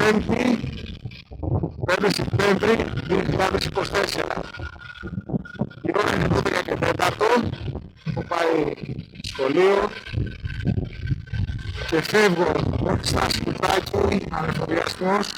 5η 5 Σεπτέμβρη 2024. Η ώρα είναι 12 και 4, έχω πάει σχολείο και φεύγω μόλις φτάσει κουτάκι, ανεφοδιασμός.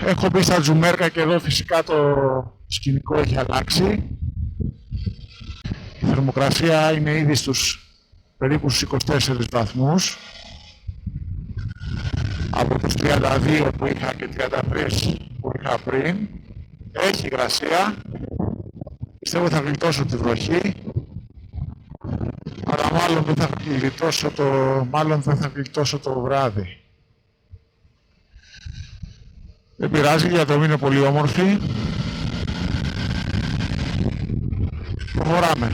Έχω μπει στα Τζουμέρκα και εδώ φυσικά το σκηνικό έχει αλλάξει. Η θερμοκρασία είναι ήδη στους περίπου στους 24 βαθμούς. Από τους 32 που είχα και 33 που είχα πριν. Έχει υγρασία. Πιστεύω θα γλιτώσω τη βροχή. Αλλά μάλλον δεν θα γλιτώσω το βράδυ. Δεν πειράζει, η διαδρομή είναι πολύ όμορφη. Προχωράμε.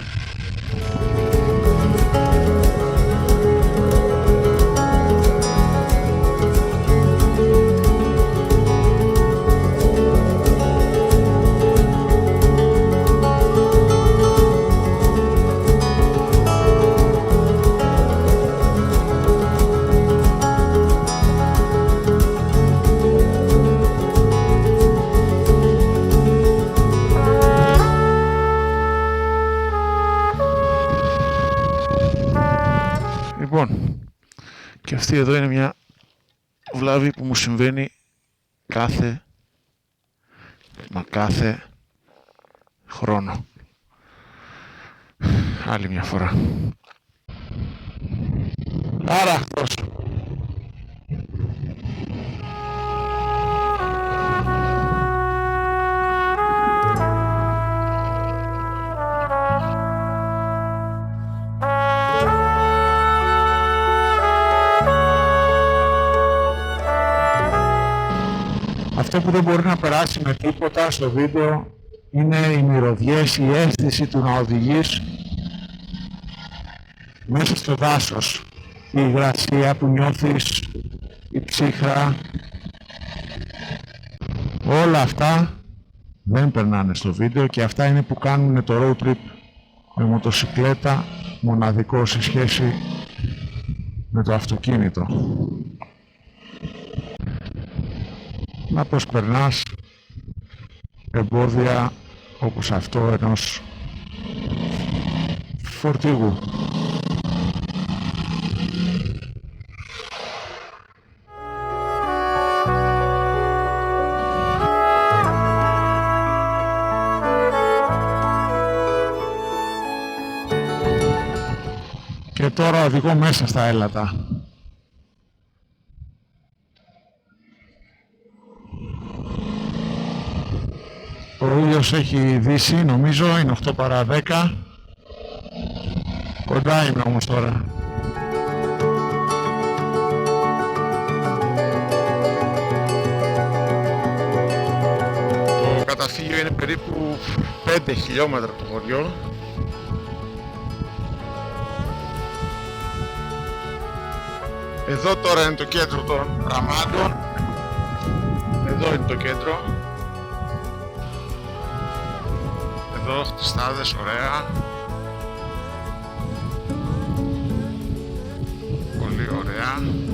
Λοιπόν, και αυτή εδώ είναι μια βλάβη που μου συμβαίνει κάθε χρόνο. Άλλη μια φορά. Άρα αυτός. Αυτό που δεν μπορεί να περάσει με τίποτα στο βίντεο είναι οι μυρωδιές, η αίσθηση του να οδηγείς μέσα στο δάσος. Η υγρασία που νιώθεις, η ψύχρα, όλα αυτά δεν περνάνε στο βίντεο και αυτά είναι που κάνουν το road trip με μοτοσικλέτα μοναδικό σε σχέση με το αυτοκίνητο. Να προσπερνάς εμπόδια όπως αυτό ενός φορτηγού. Και τώρα οδηγώ μέσα στα έλατα. Ο ήλιος έχει δύσει, νομίζω, είναι 8 παρά 10. Κοντά είμαι όμως τώρα. Το καταφύγιο είναι περίπου 5 χιλιόμετρα από το χωριό. Εδώ τώρα είναι το κέντρο των Ραμάντων. Εδώ είναι το κέντρο. Εδώ χτιστάδες, ωραία. Πολύ ωραία.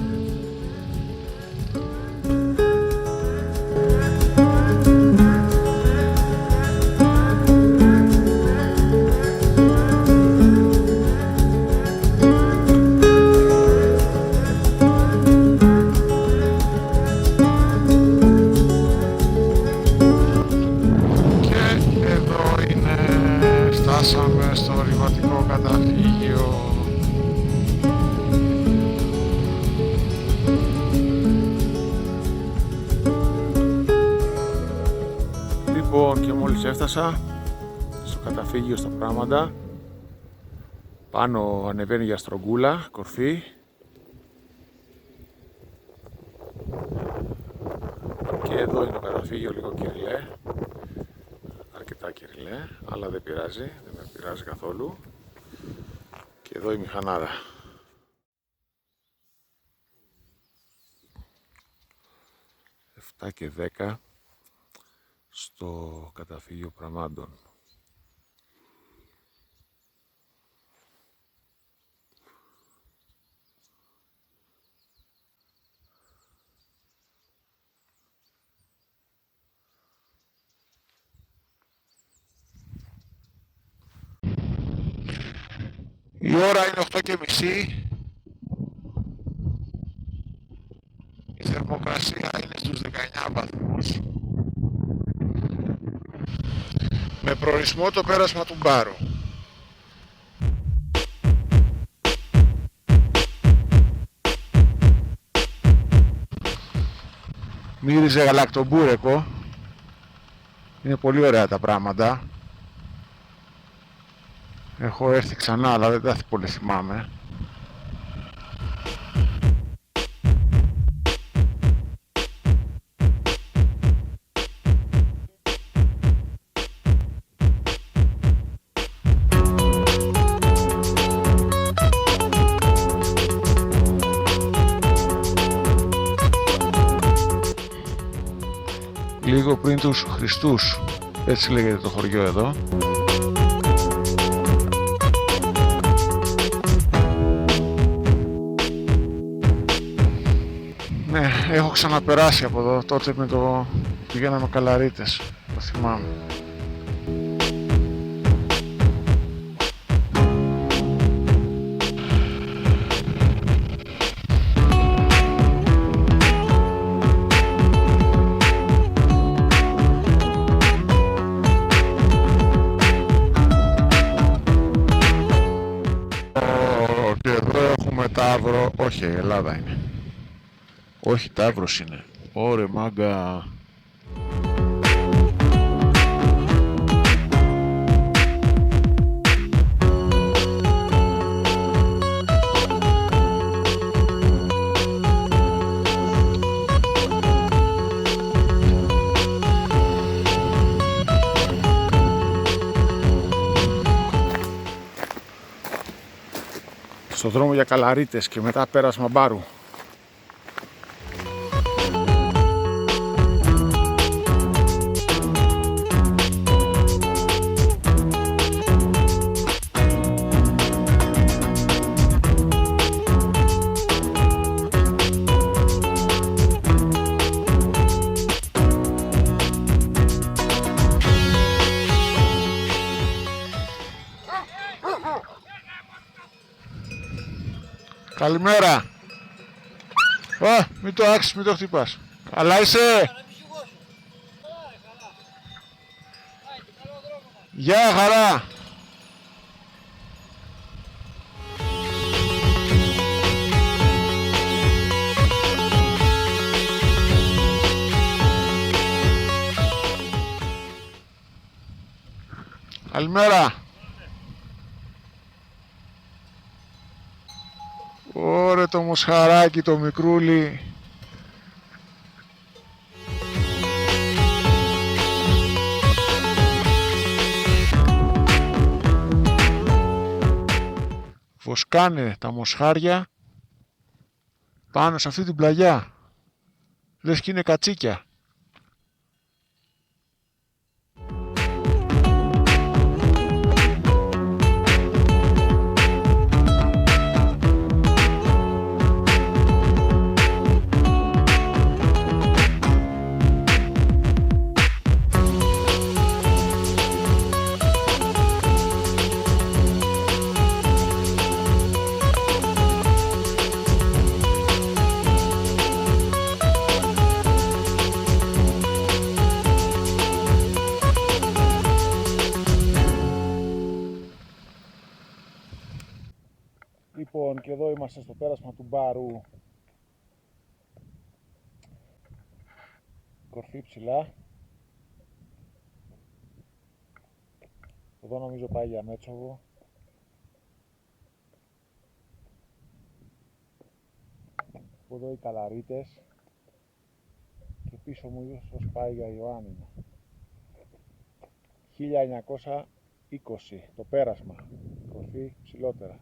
Φτάσαμε στο ρηματικό καταφύγιο. Λοιπόν, και μόλις έφτασα στο καταφύγιο στα πράγματα, πάνω ανεβαίνει για στρογγούλα, κορφή. Και εδώ είναι το καταφύγιο, λίγο κυριλέ. Αρκετά κυριλέ, αλλά δεν πειράζει, δεν με πειράζει καθόλου. Και εδώ η μηχανάρα. Εφτά και 10 στο καταφύγιο πραγμάτων. Η ώρα είναι 8:30. Η θερμοκρασία είναι στους 19 βαθμούς. Με προορισμό το πέρασμα του Μπάρου. Μύριζε γαλακτομπούρεκο. Είναι πολύ ωραία τα πράγματα. Έχω έρθει ξανά, αλλά δεν τα πολύ θυμάμαι. Λίγο πριν τους Χριστούς, έτσι λέγεται το χωριό εδώ. Ναι, έχω ξαναπεράσει από εδώ, τότε με το πηγαίναμε Καλαρίτες, το θυμάμαι. Και εδώ έχουμε Ταύρο, όχι, Ελλάδα είναι. Όχι, Ταύρος είναι. Ωρε μάγκα. Στο δρόμο για Καλαρίτες και μετά πέρασμα Μπάρου. Καλημέρα. Α, μην το άξεις, μην το χτυπάς. Καλά είσαι. Γεια χαρά. Καλημέρα. Ωρε το μοσχαράκι το μικρούλι. Βοσκάνε τα μοσχάρια πάνω σε αυτή την πλαγιά. Λες και είναι κατσίκια. Λοιπόν, και εδώ είμαστε στο πέρασμα του Μπάρου. Κορφή ψηλά. Εδώ νομίζω πάει για Μέτσοβο. Εδώ οι Καλαρίτες. Και πίσω μου ίσως πάει για Ιωάννινα. 1920 το πέρασμα. Κορφή ψηλότερα.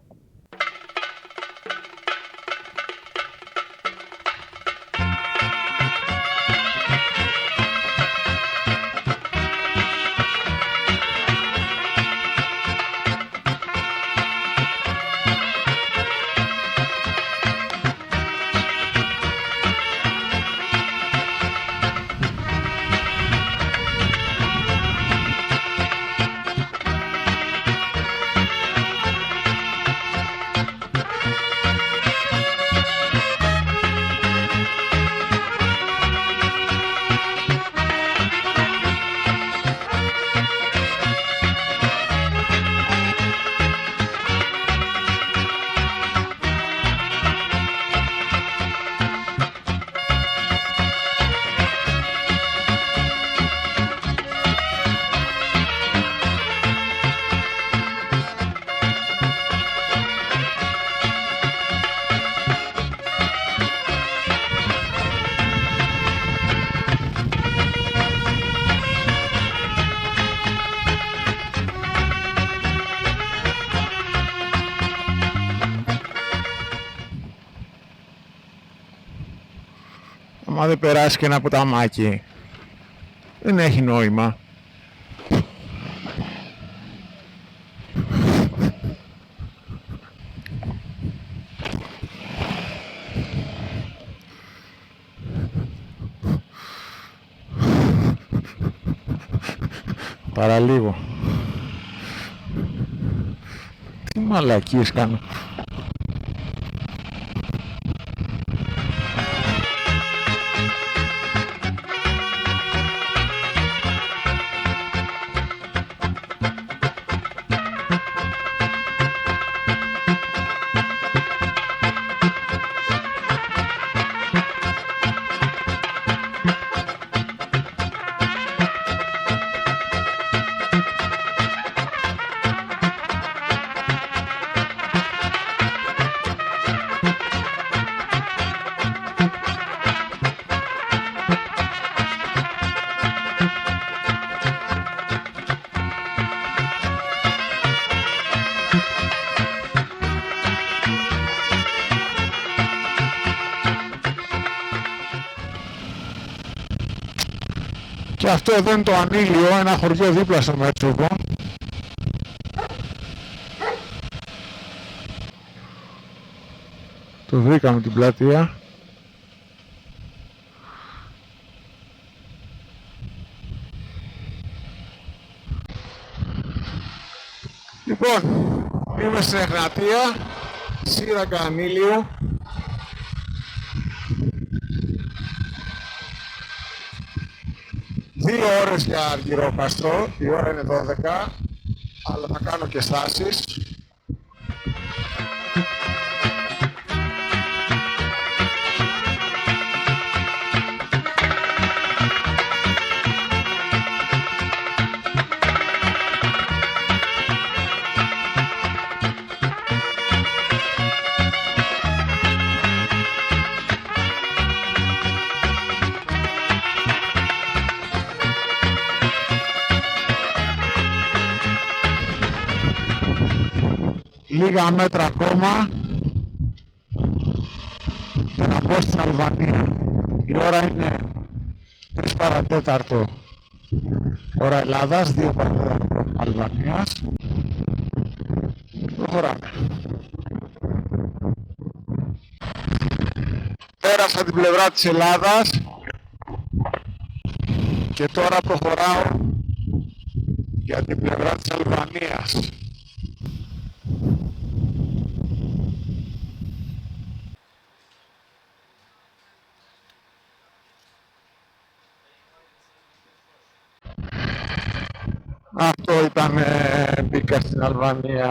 Άμα δεν περάσει και ένα ποταμάκι, δεν έχει νόημα. Παραλίγο. Τι μαλακίες κάνω. Και αυτό εδώ είναι το Ανήλιο, ένα χωριό δίπλα στο Μέτσοβο. Το βρήκαμε την πλατεία. Λοιπόν, είμαι στην Εγνατία, Σύραγγα Ανήλιο. Δύο ώρες για Αργυρόκαστρο, η ώρα είναι 12, αλλά θα κάνω και στάσεις. Λίγα μέτρα ακόμα για να μπω στην Αλβανία. Η ώρα είναι 3 παρατέταρτο ώρα Ελλάδας, 2 παρατέταρτο Αλβανίας. Προχωράμε. Πέρασα την πλευρά της Ελλάδας και τώρα προχωράω για την πλευρά της Αλβανίας. Αυτό ήταν, μπήκα στην Αλβανία.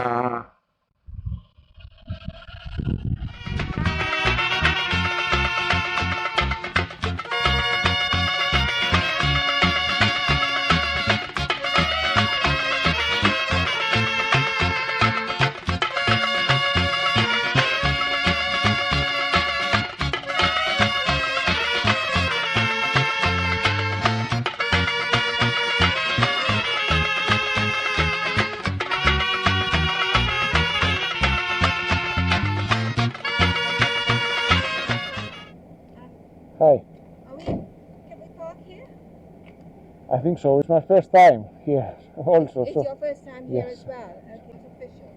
I think so. It's my first time here also. It's So your first time here yes. as well. Okay, it's official.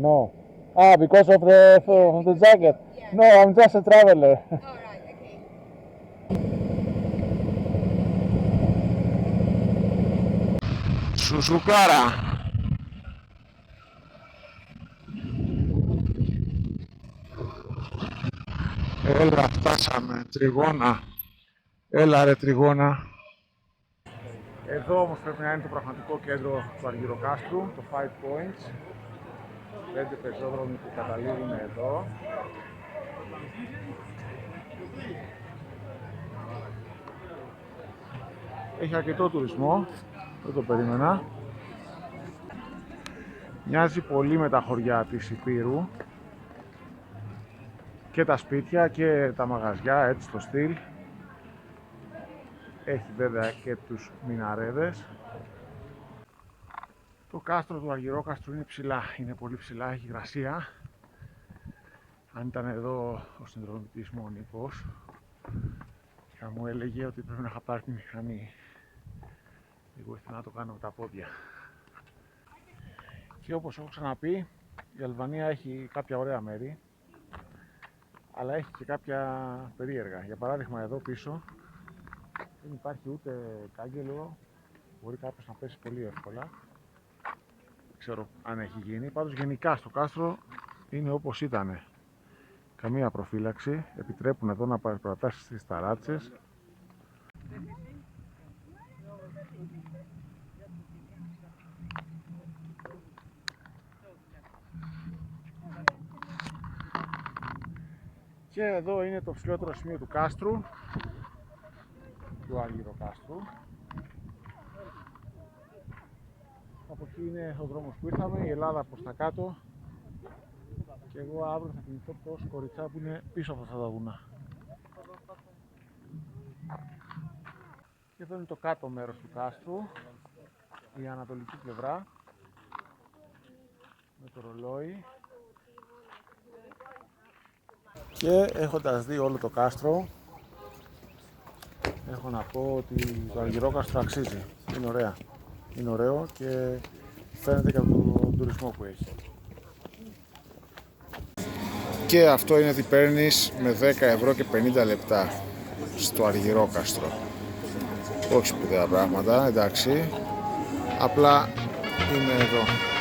no. Because of the jacket. Yeah. No, I'm just a traveler. All right, okay. Σουζουκάρα. Έλα, φτάσαμε. Τριγώνα. Έλα ρε τριγώνα. Εδώ όμως πρέπει να είναι το πραγματικό κέντρο του Αργυροκάστρου, το Five Points. 5 πεζόδρομοι που καταλήγουν εδώ. Έχει αρκετό τουρισμό, δεν το περίμενα. Μοιάζει πολύ με τα χωριά της Ηπείρου. Και τα σπίτια και τα μαγαζιά, έτσι στο στυλ. Έχει βέβαια και τους μιναρέδες. Το κάστρο του Αργυρόκαστρου είναι ψηλά, είναι πολύ ψηλά, έχει υγρασία. Αν ήταν εδώ ο συνδρομητής μου ο Νίκος, θα μου έλεγε ότι πρέπει να είχα πάρει τη μηχανή. Εγώ ήθελα να το κάνω με τα πόδια. Και όπως έχω ξαναπεί, η Αλβανία έχει κάποια ωραία μέρη, αλλά έχει και κάποια περίεργα. Για παράδειγμα εδώ πίσω δεν υπάρχει ούτε κάγκελο, μπορεί κάποιος να πέσει πολύ εύκολα. Δεν ξέρω αν έχει γίνει. Πάντως γενικά στο κάστρο είναι όπως ήταν. Καμία προφύλαξη. Επιτρέπουν εδώ να παρατάσεις τις ταράτσες. Και εδώ είναι το ψηλότερο σημείο του κάστρου, του Αργυροκάστρου. Από εκεί είναι ο δρόμος που ήρθαμε, η Ελλάδα προς τα κάτω. Και εγώ αύριο θα κινηθώ το Σκοριτσά που είναι πίσω από αυτά τα βουνά. Και εδώ είναι το κάτω μέρος του κάστρου, η ανατολική πλευρά, με το ρολόι. Και έχοντας δει όλο το κάστρο, έχω να πω ότι το Αργυρόκαστρο αξίζει. Είναι ωραία. Είναι ωραίο και φαίνεται και από τον τουρισμό που έχει. Και αυτό είναι τι παίρνεις με 10 ευρώ και 50 λεπτά στο Αργυρόκαστρο. Όχι σπουδαία πράγματα, εντάξει. Απλά είναι εδώ.